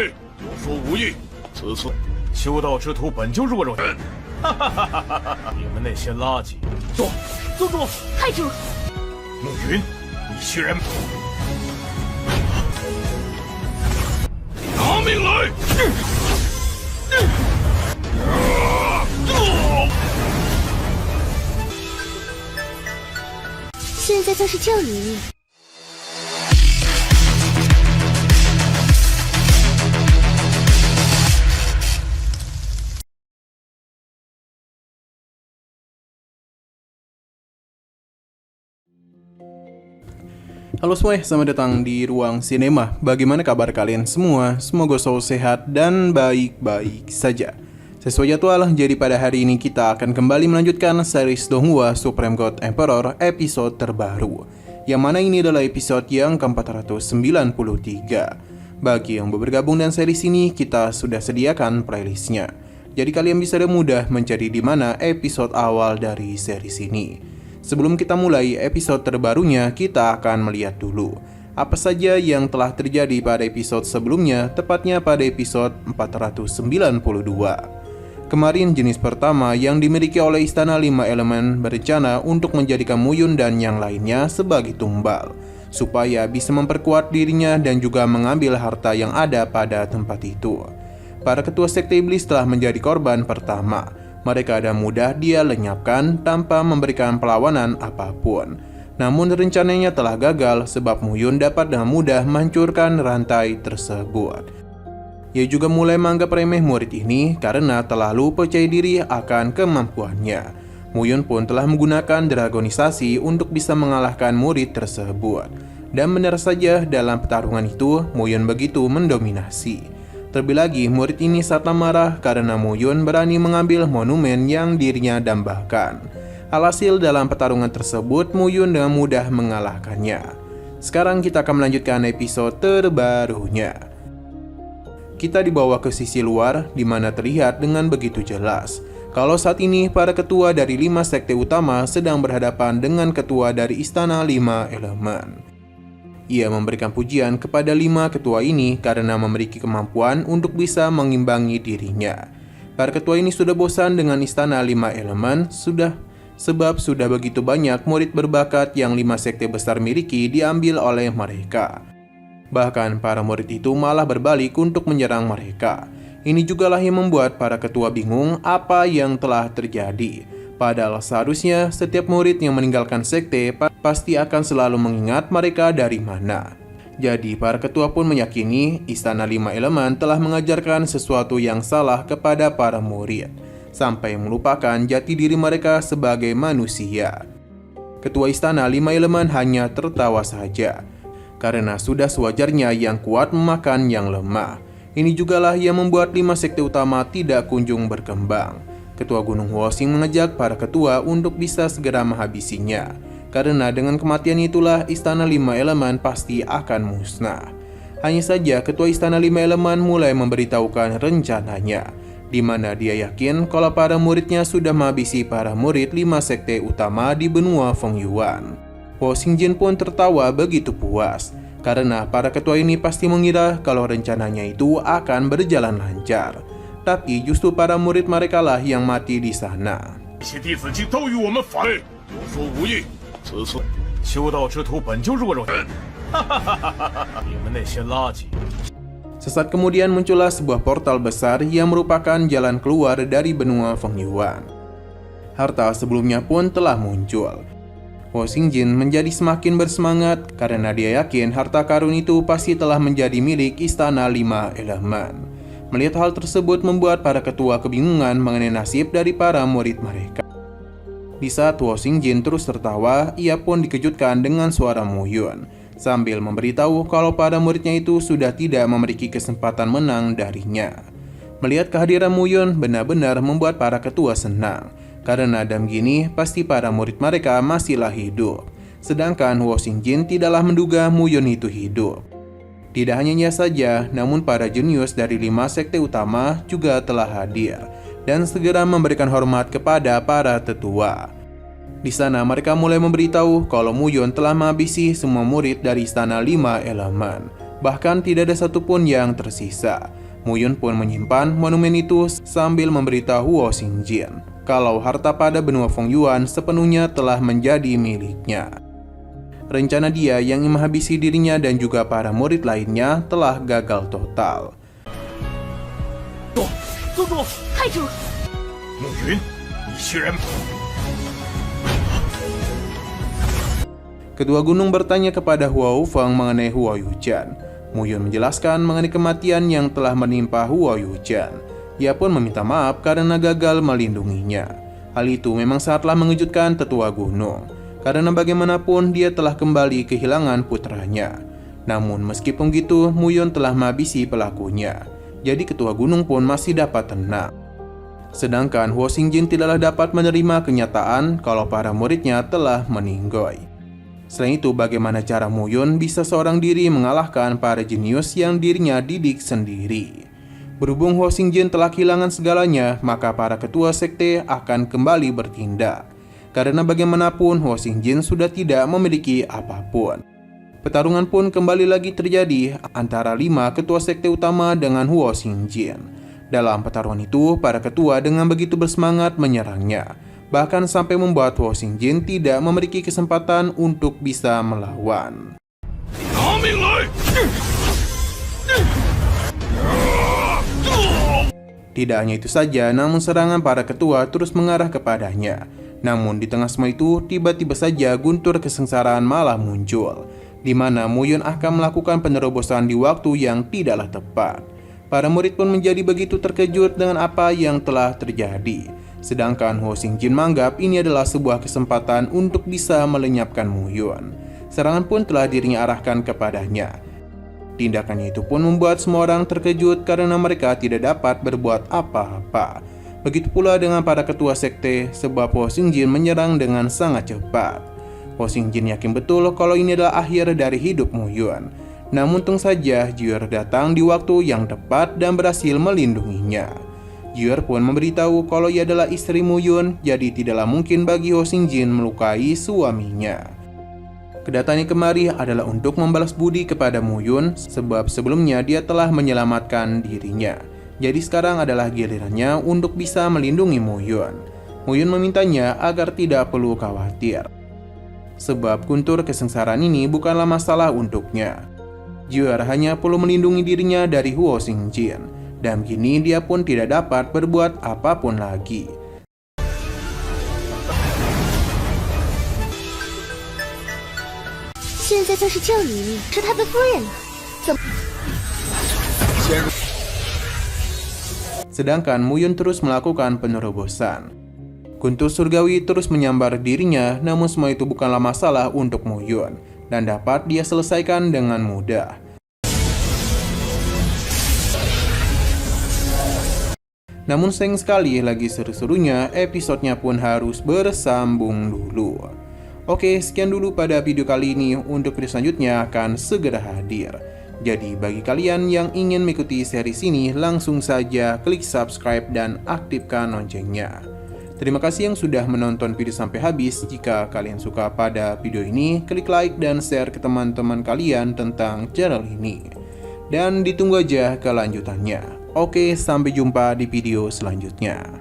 有说无益，此次修道之徒本就弱肉人，你们那些垃圾！宗主，太主，暮云，你居然拿命来！现在就是救你命。Halo semuanya, selamat datang di Ruang Sinema. Bagaimana kabar kalian semua? Semoga selalu sehat dan baik-baik saja. Sesuai jadwal, jadi pada hari ini kita akan kembali melanjutkan series Donghua Supreme God Emperor episode terbaru, yang mana ini adalah episode yang ke-493. Bagi yang baru bergabung dengan series ini, kita sudah sediakan playlistnya. Jadi kalian bisa dengan mudah mencari di mana episode awal dari series ini. Sebelum kita mulai episode terbarunya, kita akan melihat dulu apa saja yang telah terjadi pada episode sebelumnya, tepatnya pada episode 492. Kemarin jenis pertama yang dimiliki oleh Istana 5 Elemen berencana untuk menjadikan Muyun dan yang lainnya sebagai tumbal, supaya bisa memperkuat dirinya dan juga mengambil harta yang ada pada tempat itu. Para ketua sekte iblis telah menjadi korban pertama. Mereka dengan mudah dia lenyapkan tanpa memberikan perlawanan apapun. Namun rencananya telah gagal sebab Muyun dapat dengan mudah menghancurkan rantai tersebut. Ia juga mulai menganggap remeh murid ini karena terlalu percaya diri akan kemampuannya. Muyun pun telah menggunakan dragonisasi untuk bisa mengalahkan murid tersebut. Dan benar saja dalam pertarungan itu Muyun begitu mendominasi. Terlebih lagi, murid ini sangat marah karena Muyun berani mengambil monumen yang dirinya dambakan. Alhasil dalam pertarungan tersebut, Muyun dengan mudah mengalahkannya. Sekarang kita akan melanjutkan episode terbarunya. Kita dibawa ke sisi luar, di mana terlihat dengan begitu jelas kalau saat ini para ketua dari 5 sekte utama sedang berhadapan dengan ketua dari Istana 5 Elemen. Ia memberikan pujian kepada 5 ketua ini karena memiliki kemampuan untuk bisa mengimbangi dirinya. Para ketua ini sudah bosan dengan Istana 5 Elemen, sebab sudah begitu banyak murid berbakat yang 5 sekte besar miliki diambil oleh mereka. Bahkan para murid itu malah berbalik untuk menyerang mereka. Ini jugalah yang membuat para ketua bingung apa yang telah terjadi. Padahal seharusnya setiap murid yang meninggalkan sekte pasti akan selalu mengingat mereka dari mana. Jadi para ketua pun meyakini Istana 5 Elemen telah mengajarkan sesuatu yang salah kepada para murid, sampai melupakan jati diri mereka sebagai manusia. Ketua Istana 5 Elemen hanya tertawa saja, karena sudah sewajarnya yang kuat memakan yang lemah. Ini jugalah yang membuat 5 sekte utama tidak kunjung berkembang. Ketua Gunung Huoxing mengajak para ketua untuk bisa segera menghabisinya, karena dengan kematian itulah Istana 5 Elemen pasti akan musnah. Hanya saja ketua Istana 5 Elemen mulai memberitahukan rencananya, di mana dia yakin kalau para muridnya sudah menghabisi para murid 5 sekte utama di benua Fengyuan. Huoxing Jin pun tertawa begitu puas, karena para ketua ini pasti mengira kalau rencananya itu akan berjalan lancar. Tapi justru para murid mereka lah yang mati di sana. Sesaat kemudian muncullah sebuah portal besar yang merupakan jalan keluar dari benua Fengyuan. Harta sebelumnya pun telah muncul. Huoxing Jin menjadi semakin bersemangat karena dia yakin harta karun itu pasti telah menjadi milik Istana 5 Elemen. Melihat hal tersebut membuat para ketua kebingungan mengenai nasib dari para murid mereka. Di saat Huoxing Jin terus tertawa, ia pun dikejutkan dengan suara Muyun, sambil memberitahu kalau para muridnya itu sudah tidak memiliki kesempatan menang darinya. Melihat kehadiran Muyun benar-benar membuat para ketua senang, karena dalam gini pasti para murid mereka masihlah hidup. Sedangkan Huoxing Jin tidaklah menduga Muyun itu hidup. Tidak hanya ia saja, namun para jenius dari 5 sekte utama juga telah hadir dan segera memberikan hormat kepada para tetua. Di sana mereka mulai memberitahu kalau Muyun telah menghabisi semua murid dari Istana 5 Elemen. Bahkan tidak ada satupun yang tersisa. Muyun pun menyimpan monumen itu sambil memberitahu Wo Xingjin kalau harta pada benua Fengyuan sepenuhnya telah menjadi miliknya. Rencana dia yang ingin menghabisi dirinya dan juga para murid lainnya telah gagal total. Ketua gunung bertanya kepada Hua Wufeng mengenai Hua Yujian. Muyun menjelaskan mengenai kematian yang telah menimpa Hua Yujian. Ia pun meminta maaf karena gagal melindunginya. Hal itu memang sangatlah mengejutkan tetua gunung, karena bagaimanapun dia telah kembali kehilangan putranya. Namun meskipun begitu, Muyun telah menghabisi pelakunya. Jadi ketua gunung pun masih dapat tenang. Sedangkan Wo Xingjin tidaklah dapat menerima kenyataan kalau para muridnya telah meninggoy. Selain itu, bagaimana cara Muyun bisa seorang diri mengalahkan para jenius yang dirinya didik sendiri? Berhubung Wo Xingjin telah kehilangan segalanya, maka para ketua sekte akan kembali bertindak. Karena bagaimanapun Wo Xingjin sudah tidak memiliki apapun. Pertarungan pun kembali lagi terjadi antara 5 ketua sekte utama dengan Wo Xingjin. Dalam pertarungan itu, para ketua dengan begitu bersemangat menyerangnya, bahkan sampai membuat Wo Xingjin tidak memiliki kesempatan untuk bisa melawan. Tidak hanya itu saja, namun serangan para ketua terus mengarah kepadanya. Namun di tengah semua itu, tiba-tiba saja guntur kesengsaraan malah muncul, di mana Muyun akan melakukan penerobosan di waktu yang tidaklah tepat. Para murid pun menjadi begitu terkejut dengan apa yang telah terjadi. Sedangkan Wo Xingjin menganggap ini adalah sebuah kesempatan untuk bisa melenyapkan Muyun. Serangan pun telah dirinya arahkan kepadanya. Tindakannya itu pun membuat semua orang terkejut karena mereka tidak dapat berbuat apa-apa. Begitu pula dengan para ketua sekte, sebab Wo Xingjin menyerang dengan sangat cepat. Wo Xingjin yakin betul kalau ini adalah akhir dari hidup Muyun. Namun untung saja Jier datang di waktu yang tepat dan berhasil melindunginya. Jier pun memberitahu kalau ia adalah istri Muyun, jadi tidaklah mungkin bagi Wo Xingjin melukai suaminya. Kedatangannya kemari adalah untuk membalas budi kepada Muyun, sebab sebelumnya dia telah menyelamatkan dirinya. Jadi sekarang adalah gilirannya untuk bisa melindungi Muyun. Muyun memintanya agar tidak perlu khawatir, sebab guntur kesengsaraan ini bukanlah masalah untuknya. Jier hanya perlu melindungi dirinya dari Wo Xingjin, dan kini dia pun tidak dapat berbuat apapun lagi. Sedangkan Muyun terus melakukan penerobosan. Guntur surgawi terus menyambar dirinya, namun semua itu bukanlah masalah untuk Muyun dan dapat dia selesaikan dengan mudah. Namun sayang sekali lagi seru-serunya, episodenya pun harus bersambung dulu. Oke, sekian dulu pada video kali ini. Untuk video selanjutnya akan segera hadir. Jadi bagi kalian yang ingin mengikuti series ini, langsung saja klik subscribe dan aktifkan loncengnya. Terima kasih yang sudah menonton video sampai habis. Jika kalian suka pada video ini, klik like dan share ke teman-teman kalian tentang channel ini. Dan ditunggu aja kelanjutannya. Oke, sampai jumpa di video selanjutnya.